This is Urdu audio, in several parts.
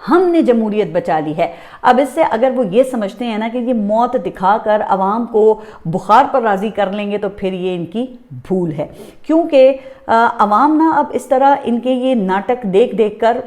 ہم نے جمہوریت بچا لی ہے۔ اب اس سے اگر وہ یہ سمجھتے ہیں نا کہ یہ موت دکھا کر عوام کو بخار پر راضی کر لیں گے تو پھر یہ ان کی بھول ہے، کیونکہ عوام نا اب اس طرح ان کے یہ ناٹک دیکھ دیکھ کر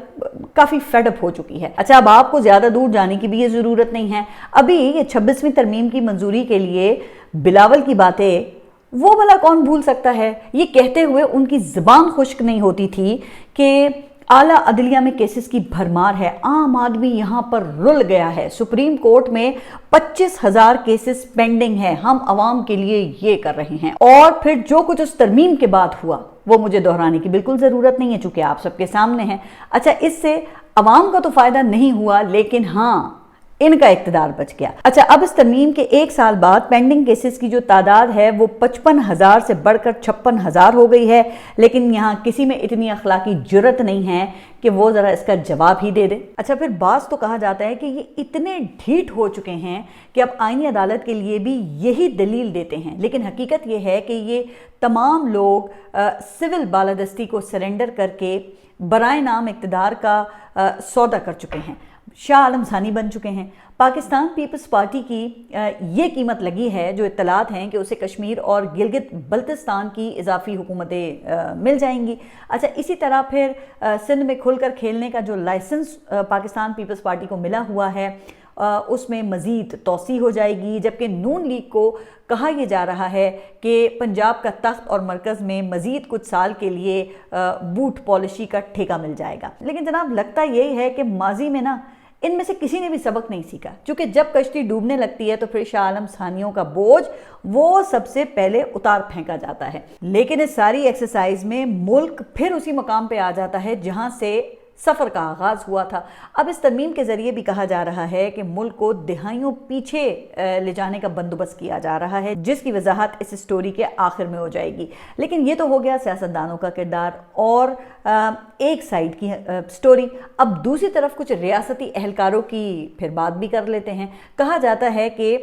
کافی فیڈ اپ ہو چکی ہے۔ اچھا، اب آپ کو زیادہ دور جانے کی بھی یہ ضرورت نہیں ہے، ابھی یہ 26ویں ترمیم کی منظوری کے لیے بلاول کی باتیں وہ بھلا کون بھول سکتا ہے؟ یہ کہتے ہوئے ان کی زبان خشک نہیں ہوتی تھی کہ اعلیٰ عدلیہ میں کیسز کی بھرمار ہے، عام آدمی یہاں پر رل گیا ہے، سپریم کورٹ میں 25,000 کیسز پینڈنگ ہے، ہم عوام کے لیے یہ کر رہے ہیں۔ اور پھر جو کچھ اس ترمیم کے بعد ہوا وہ مجھے دہرانے کی بالکل ضرورت نہیں ہے چونکہ آپ سب کے سامنے ہیں۔ اچھا، اس سے عوام کا تو فائدہ نہیں ہوا، لیکن ہاں ان کا اقتدار بچ گیا۔ اچھا، اب اس ترمیم کے 1 سال بعد پینڈنگ کیسز کی جو تعداد ہے وہ 55,000 سے بڑھ کر 56,000 ہو گئی ہے، لیکن یہاں کسی میں اتنی اخلاقی جرت نہیں ہے کہ وہ ذرا اس کا جواب ہی دے دے۔ اچھا، پھر بعض تو کہا جاتا ہے کہ یہ اتنے ڈھیٹ ہو چکے ہیں کہ اب آئینی عدالت کے لیے بھی یہی دلیل دیتے ہیں، لیکن حقیقت یہ ہے کہ یہ تمام لوگ سول بالادستی کو سرنڈر کر کے برائے نام اقتدار کا سودا کر چکے ہیں، شاہ عالم ثانی بن چکے ہیں۔ پاکستان پیپلز پارٹی کی یہ قیمت لگی ہے، جو اطلاعات ہیں کہ اسے کشمیر اور گلگت بلتستان کی اضافی حکومتیں مل جائیں گی۔ اچھا، اسی طرح پھر سندھ میں کھل کر کھیلنے کا جو لائسنس پاکستان پیپلز پارٹی کو ملا ہوا ہے اس میں مزید توسیع ہو جائے گی، جبکہ نون لیگ کو کہا یہ جا رہا ہے کہ پنجاب کا تخت اور مرکز میں مزید کچھ سال کے لیے بوٹ پالیشی کا ٹھیکہ مل جائے گا۔ لیکن جناب، لگتا یہی ہے کہ ماضی میں نا ان میں سے کسی نے بھی سبق نہیں سیکھا، چونکہ جب کشتی ڈوبنے لگتی ہے تو پھر شاہ عالم ثانیوں کا بوجھ وہ سب سے پہلے اتار پھینکا جاتا ہے، لیکن اس ساری ایکسرسائز میں ملک پھر اسی مقام پہ آ جاتا ہے جہاں سے سفر کا آغاز ہوا تھا۔ اب اس ترمیم کے ذریعے بھی کہا جا رہا ہے کہ ملک کو دہائیوں پیچھے لے جانے کا بندوبست کیا جا رہا ہے، جس کی وضاحت اس سٹوری کے آخر میں ہو جائے گی۔ لیکن یہ تو ہو گیا سیاستدانوں کا کردار اور ایک سائیڈ کی سٹوری۔ اب دوسری طرف کچھ ریاستی اہلکاروں کی پھر بات بھی کر لیتے ہیں۔ کہا جاتا ہے کہ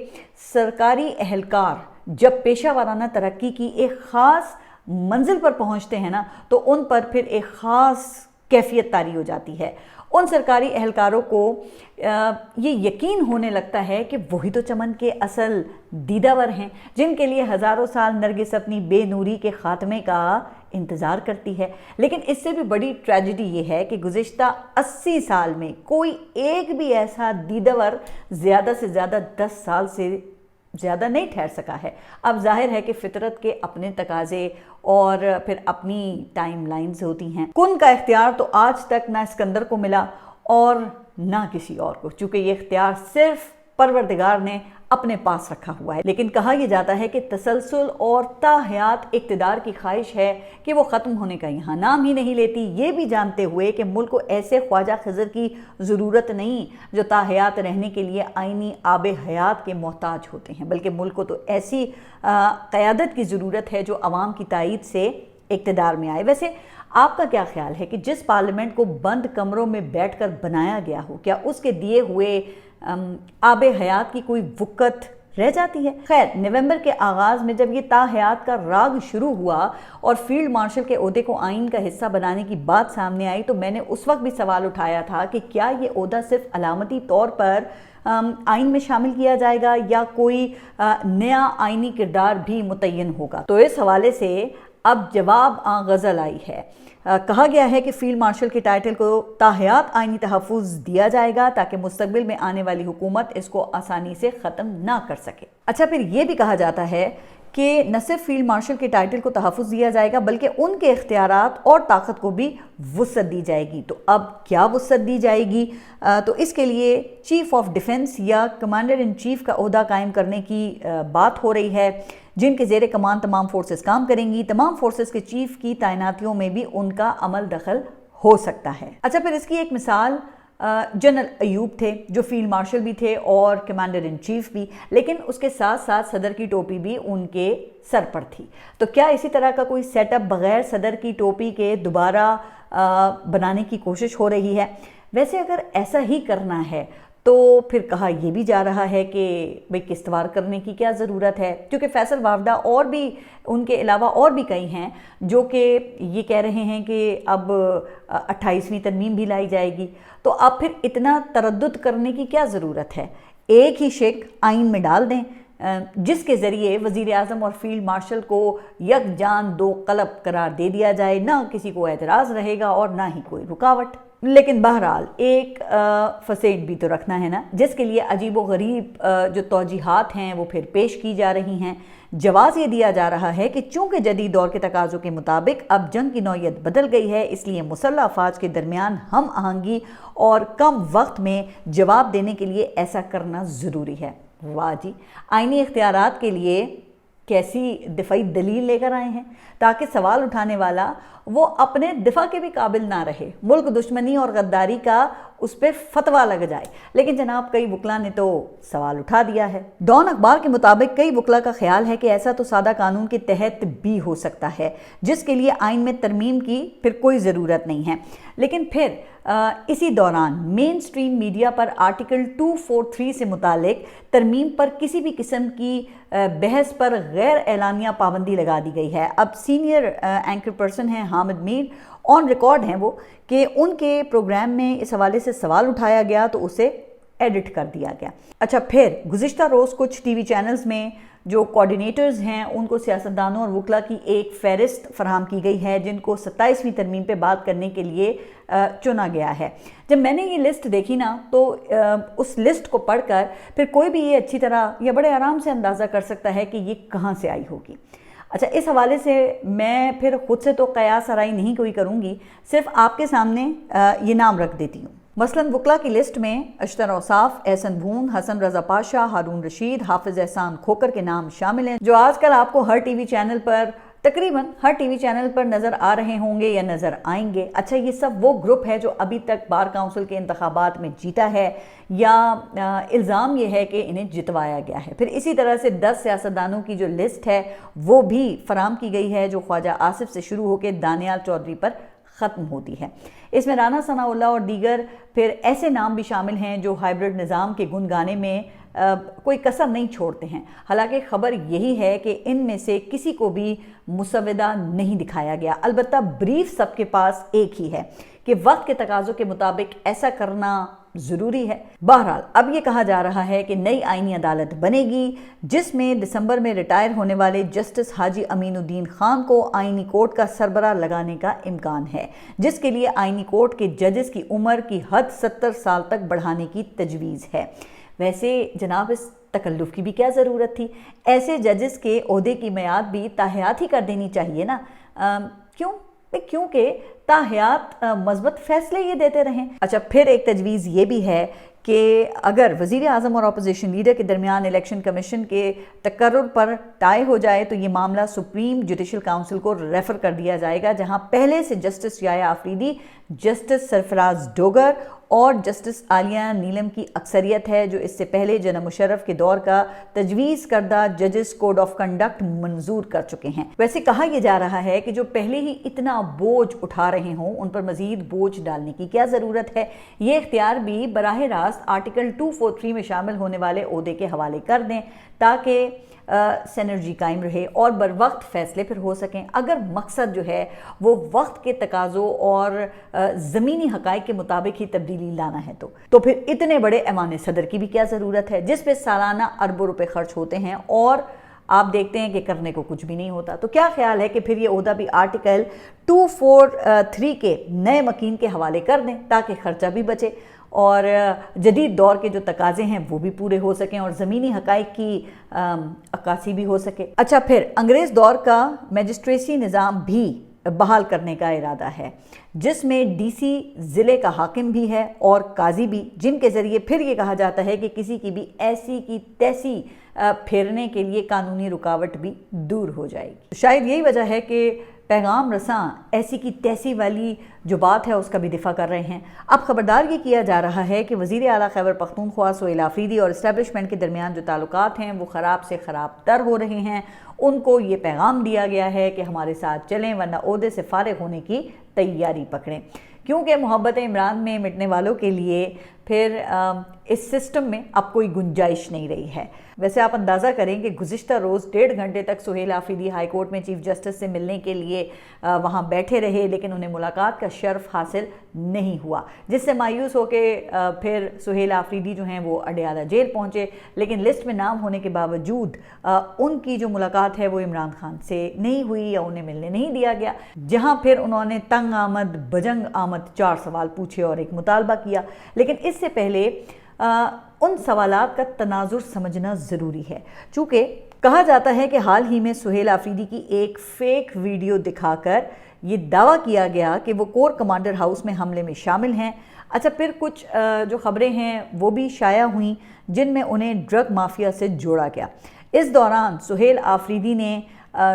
سرکاری اہلکار جب پیشہ ورانہ ترقی کی ایک خاص منزل پر پہنچتے ہیں نا تو ان پر پھر ایک خاص کیفیت طاری ہو جاتی ہے۔ ان سرکاری اہلکاروں کو یہ یقین ہونے لگتا ہے کہ وہی تو چمن کے اصل دیداور ہیں، جن کے لیے ہزاروں سال نرگس اپنی بے نوری کے خاتمے کا انتظار کرتی ہے۔ لیکن اس سے بھی بڑی ٹریجڈی یہ ہے کہ گزشتہ 80 سال میں کوئی ایک بھی ایسا دیداور زیادہ سے زیادہ 10 سال سے زیادہ نہیں ٹھہر سکا ہے۔ اب ظاہر ہے کہ فطرت کے اپنے تقاضے اور پھر اپنی ٹائم لائنز ہوتی ہیں۔ کن کا اختیار تو آج تک نہ اسکندر کو ملا اور نہ کسی اور کو، چونکہ یہ اختیار صرف پروردگار نے اپنے پاس رکھا ہوا ہے۔ لیکن کہا یہ جاتا ہے کہ تسلسل اور تا حیات اقتدار کی خواہش ہے کہ وہ ختم ہونے کا یہاں نام ہی نہیں لیتی، یہ بھی جانتے ہوئے کہ ملک کو ایسے خواجہ خضر کی ضرورت نہیں جو تا حیات رہنے کے لیے آئینی آب حیات کے محتاج ہوتے ہیں، بلکہ ملک کو تو ایسی قیادت کی ضرورت ہے جو عوام کی تائید سے اقتدار میں آئے۔ ویسے آپ کا کیا خیال ہے کہ جس پارلیمنٹ کو بند کمروں میں بیٹھ کر بنایا گیا ہو، کیا اس کے دیے ہوئے آب حیات کی کوئی وقت رہ جاتی ہے؟ خیر، نومبر کے آغاز میں جب یہ تا حیات کا راگ شروع ہوا اور فیلڈ مارشل کے عہدے کو آئین کا حصہ بنانے کی بات سامنے آئی تو میں نے اس وقت بھی سوال اٹھایا تھا کہ کیا یہ عہدہ صرف علامتی طور پر آئین میں شامل کیا جائے گا یا کوئی نیا آئینی کردار بھی متعین ہوگا؟ تو اس حوالے سے اب جواب غزل آئی ہے۔ کہا گیا ہے کہ فیلڈ مارشل کے ٹائٹل کو تا حیات آئینی تحفظ دیا جائے گا تاکہ مستقبل میں آنے والی حکومت اس کو آسانی سے ختم نہ کر سکے۔ اچھا، پھر یہ بھی کہا جاتا ہے کہ نہ صرف فیلڈ مارشل کے ٹائٹل کو تحفظ دیا جائے گا بلکہ ان کے اختیارات اور طاقت کو بھی وسعت دی جائے گی۔ تو اب کیا وسعت دی جائے گی؟ تو اس کے لیے چیف آف ڈیفنس یا کمانڈر ان چیف کا عہدہ قائم کرنے کی بات ہو رہی ہے، جن کے زیر کمان تمام فورسز کام کریں گی۔ تمام فورسز کے چیف کی تعیناتیوں میں بھی ان کا عمل دخل ہو سکتا ہے۔ اچھا، پھر اس کی ایک مثال جنرل ایوب تھے جو فیلڈ مارشل بھی تھے اور کمانڈر ان چیف بھی، لیکن اس کے ساتھ ساتھ صدر کی ٹوپی بھی ان کے سر پر تھی۔ تو کیا اسی طرح کا کوئی سیٹ اپ بغیر صدر کی ٹوپی کے دوبارہ بنانے کی کوشش ہو رہی ہے؟ ویسے اگر ایسا ہی کرنا ہے تو پھر کہا یہ بھی جا رہا ہے کہ بھئی قسطوار کرنے کی کیا ضرورت ہے، کیونکہ فیصل وافدہ اور بھی ان کے علاوہ اور بھی کئی ہیں جو کہ یہ کہہ رہے ہیں کہ اب 28ویں ترمیم بھی لائی جائے گی، تو اب پھر اتنا تردد کرنے کی کیا ضرورت ہے؟ ایک ہی شک آئین میں ڈال دیں جس کے ذریعے وزیر اعظم اور فیلڈ مارشل کو یک جان دو قلب قرار دے دیا جائے، نہ کسی کو اعتراض رہے گا اور نہ ہی کوئی رکاوٹ۔ لیکن بہرحال ایک فسیٹ بھی تو رکھنا ہے نا، جس کے لیے عجیب و غریب جو توجیحات ہیں وہ پھر پیش کی جا رہی ہیں۔ جواز یہ دیا جا رہا ہے کہ چونکہ جدید دور کے تقاضوں کے مطابق اب جنگ کی نوعیت بدل گئی ہے، اس لیے مسلح افواج کے درمیان ہم آہنگی اور کم وقت میں جواب دینے کے لیے ایسا کرنا ضروری ہے۔ واہ جی، آئینی اختیارات کے لیے کیسی دفاعی دلیل لے کر آئے ہیں تاکہ سوال اٹھانے والا وہ اپنے دفاع کے بھی قابل نہ رہے، ملک دشمنی اور غداری کا اس پہ فتویٰ لگ جائے۔ لیکن جناب کئی وکلاء نے تو سوال اٹھا دیا ہے۔ ڈان اخبار کے مطابق کئی وکلاء کا خیال ہے کہ ایسا تو سادہ قانون کے تحت بھی ہو سکتا ہے جس کے لیے آئین میں ترمیم کی پھر کوئی ضرورت نہیں ہے، لیکن پھر اسی دوران مین سٹریم میڈیا پر آرٹیکل 243 سے متعلق ترمیم پر کسی بھی قسم کی بحث پر غیر اعلانیہ پابندی لگا دی گئی ہے۔ اب سینئر اینکر پرسن ہیں حامد میر، آن ریکارڈ ہیں وہ، کہ ان کے پروگرام میں اس حوالے سے سوال اٹھایا گیا تو اسے ایڈٹ کر دیا گیا۔ اچھا، پھر گزشتہ روز کچھ ٹی وی چینلز میں جو کوارڈینیٹرز ہیں ان کو سیاستدانوں اور وکلاء کی ایک فہرست فراہم کی گئی ہے جن کو 27ویں ترمیم پہ بات کرنے کے لیے چنا گیا ہے۔ جب میں نے یہ لسٹ دیکھی نا تو اس لسٹ کو پڑھ کر پھر کوئی بھی یہ اچھی طرح یا بڑے آرام سے اندازہ کر سکتا ہے کہ یہ کہاں سے آئی ہوگی۔ اچھا، اس حوالے سے میں پھر خود سے تو قیاس آرائی نہیں کوئی کروں گی، صرف آپ کے سامنے یہ نام رکھ دیتی ہوں۔ مثلاً وکلاء کی لسٹ میں اشتر اوصاف، احسن بھون، حسن رضا پاشا، ہارون رشید، حافظ احسان کھوکر کے نام شامل ہیں، جو آج کل آپ کو ہر ٹی وی چینل پر تقریباً ہر ٹی وی چینل پر نظر آ رہے ہوں گے یا نظر آئیں گے۔ اچھا، یہ سب وہ گروپ ہے جو ابھی تک بار کونسل کے انتخابات میں جیتا ہے یا الزام یہ ہے کہ انہیں جتوایا گیا ہے۔ پھر اسی طرح سے 10 سیاستدانوں کی جو لسٹ ہے وہ بھی فراہم کی گئی ہے جو خواجہ آصف سے شروع ہو کے دانیال چودھری پر ختم ہوتی ہے۔ اس میں رانا ثناء اللہ اور دیگر پھر ایسے نام بھی شامل ہیں جو ہائیبرڈ نظام کے گن گانے میں کوئی کسر نہیں چھوڑتے ہیں۔ حالانکہ خبر یہی ہے کہ ان میں سے کسی کو بھی مسودہ نہیں دکھایا گیا، البتہ بریف سب کے پاس ایک ہی ہے کہ وقت کے تقاضوں کے مطابق ایسا کرنا ضروری ہے۔ بہرحال اب یہ کہا جا رہا ہے کہ نئی آئینی عدالت بنے گی جس میں دسمبر میں ریٹائر ہونے والے جسٹس حاجی امین الدین خان کو آئینی کورٹ کا سربراہ لگانے کا امکان ہے، جس کے لیے آئینی کورٹ کے ججز کی عمر کی حد 70 سال تک بڑھانے کی تجویز ہے۔ ویسے جناب اس تکلف کی بھی کیا ضرورت تھی؟ ایسے ججز کے عہدے کی میعاد بھی تاحیات ہی کر دینی چاہیے نا۔ کیونکہ تاحیات مثبت فیصلے یہ دیتے رہیں۔ اچھا، پھر ایک تجویز یہ بھی ہے کہ اگر وزیر اعظم اور اپوزیشن لیڈر کے درمیان الیکشن کمیشن کے تقرر پر طے ہو جائے تو یہ معاملہ سپریم جوڈیشل کاؤنسل کو ریفر کر دیا جائے گا، جہاں پہلے سے جسٹس یحییٰ آفریدی، جسٹس سرفراز ڈوگر اور جسٹس عالیہ نیلم کی اکثریت ہے، جو اس سے پہلے جناب مشرف کے دور کا تجویز کردہ ججز کوڈ آف کنڈکٹ منظور کر چکے ہیں۔ ویسے کہا یہ جا رہا ہے کہ جو پہلے ہی اتنا بوجھ اٹھا رہے ہوں ان پر مزید بوجھ ڈالنے کی کیا ضرورت ہے؟ یہ اختیار بھی براہ راست آرٹیکل 243 میں شامل ہونے والے عہدے کے حوالے کر دیں تاکہ سینرجی قائم رہے اور بر وقت فیصلے پھر ہو سکیں۔ اگر مقصد جو ہے وہ وقت کے تقاضوں اور زمینی حقائق کے مطابق ہی تبدیلی لانا ہے تو پھر اتنے بڑے ایوان صدر کی بھی کیا ضرورت ہے جس پہ سالانہ اربوں روپے خرچ ہوتے ہیں اور آپ دیکھتے ہیں کہ کرنے کو کچھ بھی نہیں ہوتا؟ تو کیا خیال ہے کہ پھر یہ عہدہ بھی آرٹیکل 243 کے نئے مکین کے حوالے کر دیں تاکہ خرچہ بھی بچے اور جدید دور کے جو تقاضے ہیں وہ بھی پورے ہو سکیں اور زمینی حقائق کی عکاسی بھی ہو سکے۔ اچھا، پھر انگریز دور کا میجسٹریسی نظام بھی بحال کرنے کا ارادہ ہے جس میں ڈی سی ضلع کا حاکم بھی ہے اور قاضی بھی، جن کے ذریعے پھر یہ کہا جاتا ہے کہ کسی کی بھی ایسی کی تیسی پھیرنے کے لیے قانونی رکاوٹ بھی دور ہو جائے گی۔ شاید یہی وجہ ہے کہ پیغام رساں ایسی کی تیسی والی جو بات ہے اس کا بھی دفاع کر رہے ہیں۔ اب خبردار یہ کیا جا رہا ہے کہ وزیر اعلیٰ خیبر پختونخوا سہیل آفریدی اور اسٹیبلشمنٹ کے درمیان جو تعلقات ہیں وہ خراب سے خراب تر ہو رہے ہیں۔ ان کو یہ پیغام دیا گیا ہے کہ ہمارے ساتھ چلیں ورنہ عہدے سے فارغ ہونے کی تیاری پکڑیں، کیونکہ محبت عمران میں مٹنے والوں کے لیے پھر اس سسٹم میں اب کوئی گنجائش نہیں رہی ہے۔ ویسے آپ اندازہ کریں کہ گزشتہ روز 1.5 گھنٹے تک سہیل آفریدی ہائی کورٹ میں چیف جسٹس سے ملنے کے لیے وہاں بیٹھے رہے، لیکن انہیں ملاقات کا شرف حاصل نہیں ہوا، جس سے مایوس ہو کے پھر سہیل آفریدی جو ہیں وہ اڈیالہ جیل پہنچے، لیکن لسٹ میں نام ہونے کے باوجود ان کی جو ملاقات ہے وہ عمران خان سے نہیں ہوئی یا انہیں ملنے نہیں دیا گیا، جہاں پھر انہوں نے تنگ آمد بجنگ آمد 4 سوال پوچھے اور ایک مطالبہ کیا۔ لیکن اس سے پہلے ان سوالات کا تناظر سمجھنا ضروری ہے، چونکہ کہا جاتا ہے کہ حال ہی میں سہیل آفریدی کی ایک فیک ویڈیو دکھا کر یہ دعویٰ کیا گیا کہ وہ کور کمانڈر ہاؤس میں حملے میں شامل ہیں۔ اچھا، پھر کچھ جو خبریں ہیں وہ بھی شائع ہوئیں جن میں انہیں ڈرگ مافیا سے جوڑا گیا۔ اس دوران سہیل آفریدی نے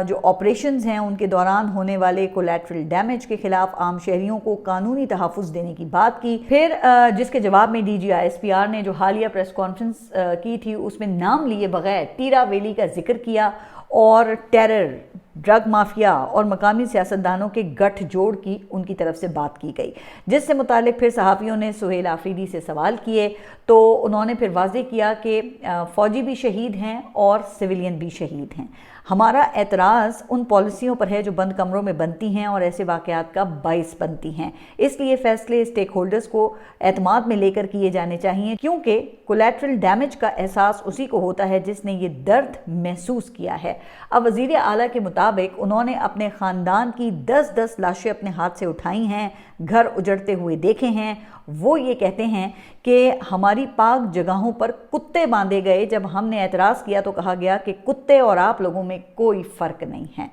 جو آپریشنز ہیں ان کے دوران ہونے والے کولیٹرل ڈیمیج کے خلاف عام شہریوں کو قانونی تحفظ دینے کی بات کی۔ پھر جس کے جواب میں D G I S P R نے جو حالیہ پریس کانفرنس کی تھی اس میں نام لیے بغیر ٹیرا ویلی کا ذکر کیا اور ٹیرر، ڈرگ مافیا اور مقامی سیاستدانوں کے گٹھ جوڑ کی ان کی طرف سے بات کی گئی، جس سے متعلق پھر صحافیوں نے سہیل آفریدی سے سوال کیے تو انہوں نے پھر واضح کیا کہ فوجی بھی شہید ہیں اور سویلین بھی شہید ہیں۔ ہمارا اعتراض ان پالیسیوں پر ہے جو بند کمروں میں بنتی ہیں اور ایسے واقعات کا باعث بنتی ہیں، اس لیے فیصلے اسٹیک ہولڈرز کو اعتماد میں لے کر کیے جانے چاہیے، کیونکہ کولیٹرل ڈیمیج کا احساس اسی کو ہوتا ہے جس نے یہ درد محسوس کیا ہے۔ اب وزیر اعلیٰ کے مطابق انہوں نے اپنے خاندان کی 10 لاشیں اپنے ہاتھ سے اٹھائی ہیں، گھر اجڑتے ہوئے دیکھے ہیں۔ وہ یہ کہتے ہیں کہ ہماری پاک جگہوں پر کتے باندھے گئے، جب ہم نے اعتراض کیا تو کہا گیا کہ کتے اور آپ لوگوں میں کوئی فرق نہیں ہے،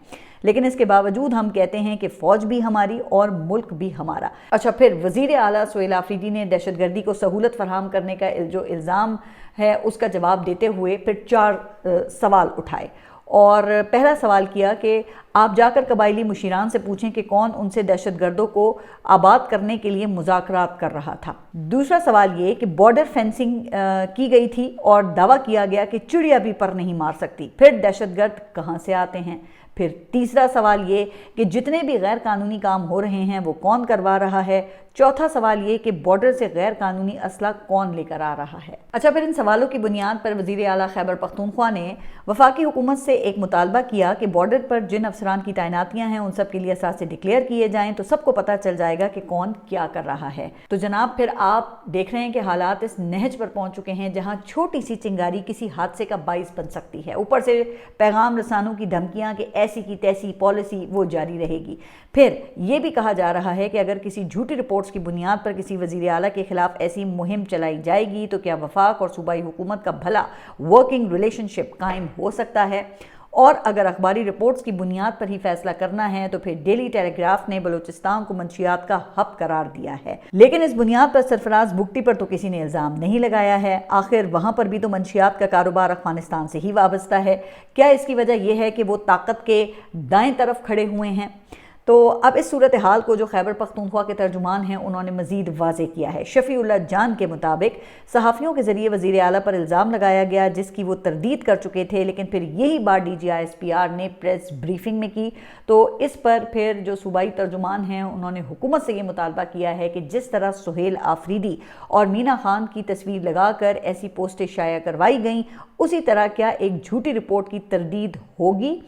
لیکن اس کے باوجود ہم کہتے ہیں کہ فوج بھی ہماری اور ملک بھی ہمارا۔ اچھا، پھر وزیر اعلیٰ سہیل آفریدی نے دہشت گردی کو سہولت فراہم کرنے کا جو الزام ہے اس کا جواب دیتے ہوئے پھر 4 سوال اٹھائے، اور پہلا سوال کیا کہ آپ جا کر قبائلی مشیران سے پوچھیں کہ کون ان سے دہشت گردوں کو آباد کرنے کے لیے مذاکرات کر رہا تھا۔ دوسرا سوال یہ کہ بارڈر فینسنگ کی گئی تھی اور دعویٰ کیا گیا کہ چڑیا بھی پر نہیں مار سکتی، پھر دہشت گرد کہاں سے آتے ہیں؟ پھر تیسرا سوال یہ کہ جتنے بھی غیر قانونی کام ہو رہے ہیں وہ کون کروا رہا ہے؟ چوتھا سوال یہ کہ بارڈر سے غیر قانونی اسلحہ کون لے کر آ رہا ہے؟ اچھا، پھر ان سوالوں کی بنیاد پر وزیر اعلیٰ خیبر پختونخوا نے وفاقی حکومت سے ایک مطالبہ کیا کہ بارڈر پر جن افسران کی تعیناتیاں ہیں ان سب کے لیے اثاثے ڈکلیئر کیے جائیں تو سب کو پتہ چل جائے گا کہ کون کیا کر رہا ہے۔ تو جناب پھر آپ دیکھ رہے ہیں کہ حالات اس نہج پر پہنچ چکے ہیں جہاں چھوٹی سی چنگاری کسی حادثے کا باعث بن سکتی ہے، اوپر سے پیغام رسانوں کی دھمکیاں کہ ایسی کی تیسی پالیسی وہ جاری رہے گی۔ پھر یہ بھی کہا جا رہا ہے کہ اگر کسی جھوٹی رپورٹس کی بنیاد پر کسی وزیر اعلیٰ کے خلاف ایسی مہم چلائی جائے گی تو کیا وفاق اور صوبائی حکومت کا بھلا ورکنگ ریلیشن شپ قائم ہو سکتا ہے؟ اور اگر اخباری رپورٹس کی بنیاد پر ہی فیصلہ کرنا ہے تو پھر ڈیلی ٹیلی گراف نے بلوچستان کو منشیات کا ہب قرار دیا ہے، لیکن اس بنیاد پر سرفراز بگٹی پر تو کسی نے الزام نہیں لگایا ہے۔ آخر وہاں پر بھی تو منشیات کا کاروبار افغانستان سے ہی وابستہ ہے۔ کیا اس کی وجہ یہ ہے کہ وہ طاقت کے دائیں طرف کھڑے ہوئے ہیں؟ تو اب اس صورتحال کو جو خیبر پختونخوا کے ترجمان ہیں انہوں نے مزید واضح کیا ہے۔ شفیع اللہ جان کے مطابق صحافیوں کے ذریعے وزیر اعلیٰ پر الزام لگایا گیا جس کی وہ تردید کر چکے تھے، لیکن پھر یہی بات D G I S P R نے پریس بریفنگ میں کی تو اس پر پھر جو صوبائی ترجمان ہیں انہوں نے حکومت سے یہ مطالبہ کیا ہے کہ جس طرح سہیل آفریدی اور مینا خان کی تصویر لگا کر ایسی پوسٹیں شائع کروائی گئیں، اسی طرح کیا ایک جھوٹی رپورٹ کی تردید ہوگی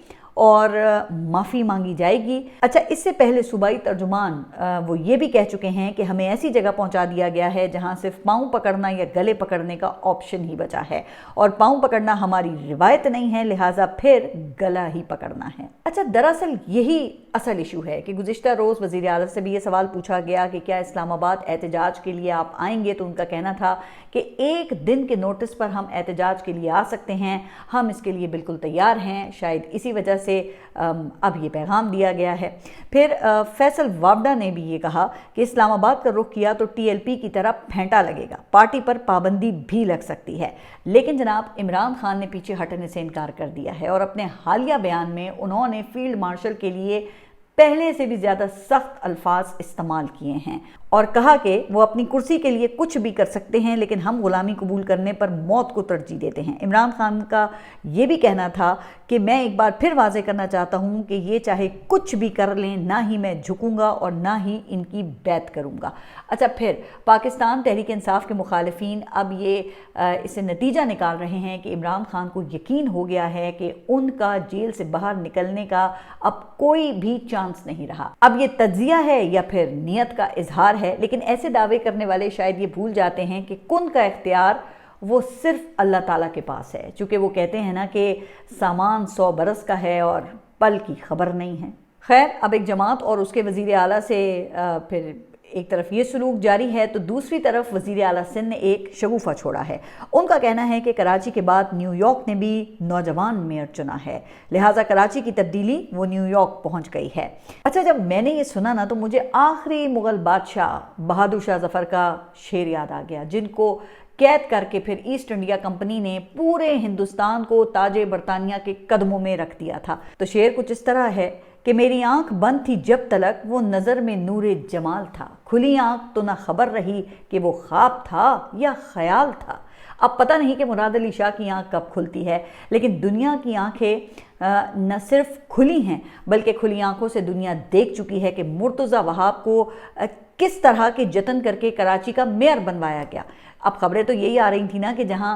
اور معافی مانگی جائے گی۔ اچھا، اس سے پہلے صوبائی ترجمان وہ یہ بھی کہہ چکے ہیں کہ ہمیں ایسی جگہ پہنچا دیا گیا ہے جہاں صرف پاؤں پکڑنا یا گلے پکڑنے کا آپشن ہی بچا ہے، اور پاؤں پکڑنا ہماری روایت نہیں ہے، لہٰذا پھر گلا ہی پکڑنا ہے۔ اچھا، دراصل یہی اصل ایشو ہے کہ گزشتہ روز وزیر اعلیٰ سے بھی یہ سوال پوچھا گیا کہ کیا اسلام آباد احتجاج کے لیے آپ آئیں گے، تو ان کا کہنا تھا کہ 1 دن کے نوٹس پر ہم احتجاج کے لیے آ سکتے ہیں، ہم اس کے لیے بالکل تیار ہیں۔ شاید اسی وجہ سے اب یہ پیغام دیا گیا ہے۔ پھر فیصل وابڈا نے بھی یہ کہا کہ اسلام آباد کا رخ کیا تو ٹی ایل پی کی طرح پھینٹا لگے گا، پارٹی پر پابندی بھی لگ سکتی ہے، لیکن جناب عمران خان نے پیچھے ہٹنے سے انکار کر دیا ہے اور اپنے حالیہ بیان میں انہوں نے فیلڈ مارشل کے لیے پہلے سے بھی زیادہ سخت الفاظ استعمال کیے ہیں اور کہا کہ وہ اپنی کرسی کے لیے کچھ بھی کر سکتے ہیں لیکن ہم غلامی قبول کرنے پر موت کو ترجیح دیتے ہیں۔ عمران خان کا یہ بھی کہنا تھا کہ میں ایک بار پھر واضح کرنا چاہتا ہوں کہ یہ چاہے کچھ بھی کر لیں، نہ ہی میں جھکوں گا اور نہ ہی ان کی بیعت کروں گا۔ اچھا، پھر پاکستان تحریک انصاف کے مخالفین اب یہ اسے نتیجہ نکال رہے ہیں کہ عمران خان کو یقین ہو گیا ہے کہ ان کا جیل سے باہر نکلنے کا اب کوئی بھی چانس نہیں رہا۔ اب یہ تجزیہ ہے یا پھر نیت کا اظہار ہے، لیکن ایسے دعوے کرنے والے شاید یہ بھول جاتے ہیں کہ کن کا اختیار وہ صرف اللہ تعالیٰ کے پاس ہے، چونکہ وہ کہتے ہیں نا کہ سامان 100 برس کا ہے اور پل کی خبر نہیں ہے۔ خیر، اب ایک جماعت اور اس کے وزیر اعلیٰ سے پھر ایک طرف یہ سلوک جاری ہے تو دوسری طرف وزیر اعلیٰ سندھ نے ایک شگوفہ چھوڑا ہے۔ ان کا کہنا ہے کہ کراچی کے بعد نیو یارک نے بھی نوجوان میئر چنا ہے، لہٰذا کراچی کی تبدیلی وہ نیو یارک پہنچ گئی ہے۔ اچھا، جب میں نے یہ سنا نا تو مجھے آخری مغل بادشاہ بہادر شاہ ظفر کا شعر یاد آ گیا، جن کو قید کر کے پھر ایسٹ انڈیا کمپنی نے پورے ہندوستان کو تاج برطانیہ کے قدموں میں رکھ دیا تھا۔ تو شعر کچھ اس طرح ہے کہ میری آنکھ بند تھی جب تلک وہ نظر میں نور جمال تھا، کھلی آنکھ تو نہ خبر رہی کہ وہ خواب تھا یا خیال تھا۔ اب پتہ نہیں کہ مراد علی شاہ کی آنکھ کب کھلتی ہے، لیکن دنیا کی آنکھیں نہ صرف کھلی ہیں بلکہ کھلی آنکھوں سے دنیا دیکھ چکی ہے کہ مرتضیٰ وہاب کو کس طرح کے جتن کر کے کراچی کا میئر بنوایا گیا۔ اب خبریں تو یہی آ رہی تھی نا کہ جہاں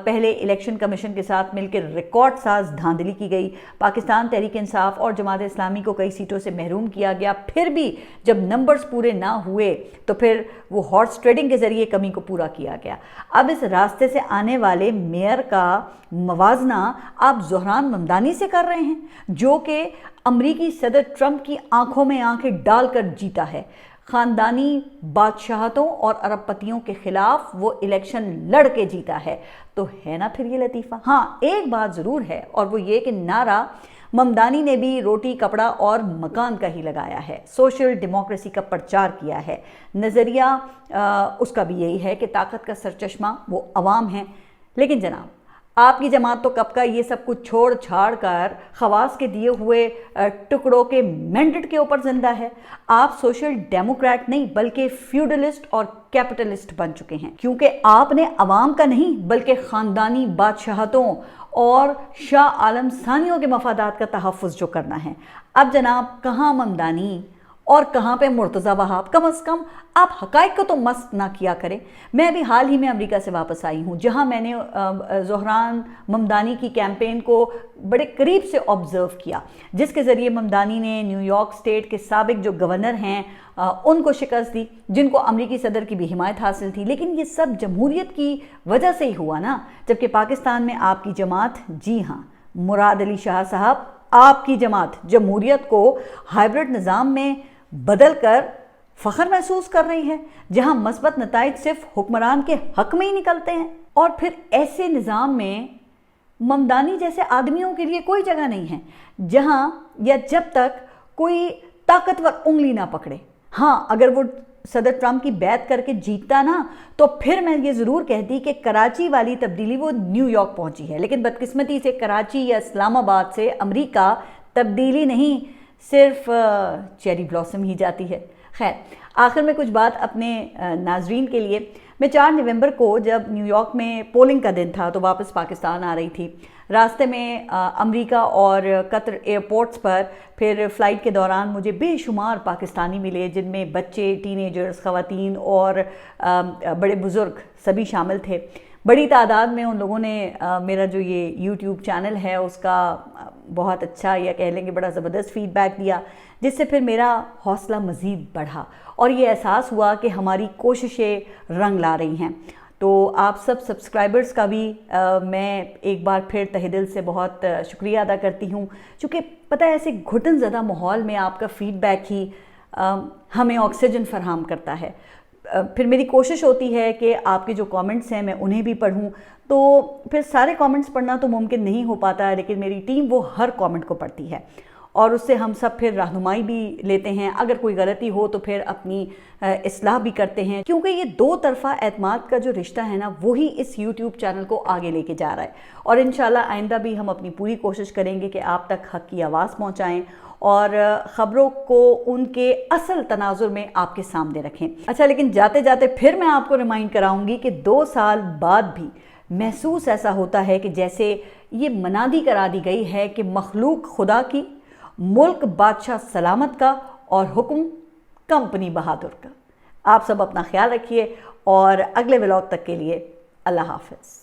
پہلے الیکشن کمیشن کے ساتھ مل کے ریکارڈ ساز دھاندلی کی گئی، پاکستان تحریک انصاف اور جماعت اسلامی کو کئی سیٹوں سے محروم کیا گیا، پھر بھی جب نمبرز پورے نہ ہوئے تو پھر وہ ہارس ٹریڈنگ کے ذریعے کمی کو پورا کیا گیا۔ اب اس راستے سے آنے والے میئر کا موازنہ آپ زہران ممدانی سے کر رہے ہیں، جو کہ امریکی صدر ٹرمپ کی آنکھوں میں آنکھیں ڈال کر جیتا ہے۔ خاندانی بادشاہتوں اور ارب پتیوں کے خلاف وہ الیکشن لڑ کے جیتا ہے، تو ہے نا پھر یہ لطیفہ۔ ہاں، ایک بات ضرور ہے اور وہ یہ کہ نعرہ ممدانی نے بھی روٹی کپڑا اور مکان کا ہی لگایا ہے، سوشل ڈیموکریسی کا پرچار کیا ہے۔ نظریہ اس کا بھی یہی ہے کہ طاقت کا سرچشمہ وہ عوام ہیں۔ لیکن جناب، آپ کی جماعت تو کب کا یہ سب کچھ چھوڑ چھاڑ کر خواص کے دیے ہوئے ٹکڑوں کے مینڈیٹ کے اوپر زندہ ہے۔ آپ سوشل ڈیموکریٹ نہیں بلکہ فیوڈلسٹ اور کیپٹلسٹ بن چکے ہیں، کیونکہ آپ نے عوام کا نہیں بلکہ خاندانی بادشاہتوں اور شاہ عالم ثانیوں کے مفادات کا تحفظ جو کرنا ہے۔ اب جناب، کہاں ممدانی اور کہاں پہ مرتضیٰ وہاب؟ کم از کم آپ حقائق کو تو مسخ نہ کیا کریں۔ میں بھی حال ہی میں امریکہ سے واپس آئی ہوں، جہاں میں نے زہران ممدانی کی کیمپین کو بڑے قریب سے آبزرو کیا، جس کے ذریعے ممدانی نے نیو یارک اسٹیٹ کے سابق جو گورنر ہیں ان کو شکست دی، جن کو امریکی صدر کی بھی حمایت حاصل تھی۔ لیکن یہ سب جمہوریت کی وجہ سے ہی ہوا نا، جبکہ پاکستان میں آپ کی جماعت، جی ہاں، مراد علی شاہ صاحب، آپ کی جماعت جمہوریت کو ہائبرڈ نظام میں بدل کر فخر محسوس کر رہی ہے، جہاں مثبت نتائج صرف حکمران کے حق میں ہی نکلتے ہیں۔ اور پھر ایسے نظام میں ممدانی جیسے آدمیوں کے لیے کوئی جگہ نہیں ہے، جہاں یا جب تک کوئی طاقتور انگلی نہ پکڑے۔ ہاں، اگر وہ صدر ٹرمپ کی بیعت کر کے جیتتا نا تو پھر میں یہ ضرور کہتی کہ کراچی والی تبدیلی وہ نیو یارک پہنچی ہے، لیکن بدقسمتی سے کراچی یا اسلام آباد سے امریکہ تبدیلی نہیں، صرف چیری بلاسم ہی جاتی ہے۔ خیر، آخر میں کچھ بات اپنے ناظرین کے لیے۔ میں 4 نومبر کو جب نیو یارک میں پولنگ کا دن تھا تو واپس پاکستان آ رہی تھی، راستے میں امریکہ اور قطر ایئرپورٹس پر پھر فلائٹ کے دوران مجھے بے شمار پاکستانی ملے، جن میں بچے، ٹین ایجرز، خواتین اور بڑے بزرگ سبھی شامل تھے۔ بڑی تعداد میں ان لوگوں نے میرا جو یہ یوٹیوب چینل ہے اس کا بہت اچھا یا کہہ لیں کہ بڑا زبردست فیڈ بیک دیا، جس سے پھر میرا حوصلہ مزید بڑھا اور یہ احساس ہوا کہ ہماری کوششیں رنگ لا رہی ہیں۔ تو آپ سب سبسکرائبرز کا بھی میں ایک بار پھر تہہ دل سے بہت شکریہ ادا کرتی ہوں، چونکہ پتہ ہے ایسے گھٹن زدہ ماحول میں آپ کا فیڈ بیک ہی ہمیں آکسیجن فراہم کرتا ہے۔ پھر میری کوشش ہوتی ہے کہ آپ کے جو کامنٹس ہیں میں انہیں بھی پڑھوں، تو پھر سارے کامنٹس پڑھنا تو ممکن نہیں ہو پاتا ہے، لیکن میری ٹیم وہ ہر کامنٹ کو پڑھتی ہے اور اس سے ہم سب پھر رہنمائی بھی لیتے ہیں، اگر کوئی غلطی ہو تو پھر اپنی اصلاح بھی کرتے ہیں، کیونکہ یہ دو طرفہ اعتماد کا جو رشتہ ہے نا وہی اس یوٹیوب چینل کو آگے لے کے جا رہا ہے، اور انشاءاللہ آئندہ بھی ہم اپنی پوری کوشش کریں گے کہ آپ تک حق کی آواز پہنچائیں اور خبروں کو ان کے اصل تناظر میں آپ کے سامنے رکھیں۔ اچھا، لیکن جاتے جاتے پھر میں آپ کو ریمائنڈ کراؤں گی کہ 2 سال بعد بھی محسوس ایسا ہوتا ہے کہ جیسے یہ منادی کرا دی گئی ہے کہ مخلوق خدا کی، ملک بادشاہ سلامت کا، اور حکم کمپنی بہادر کا۔ آپ سب اپنا خیال رکھیے، اور اگلے ولاگ تک کے لیے اللہ حافظ۔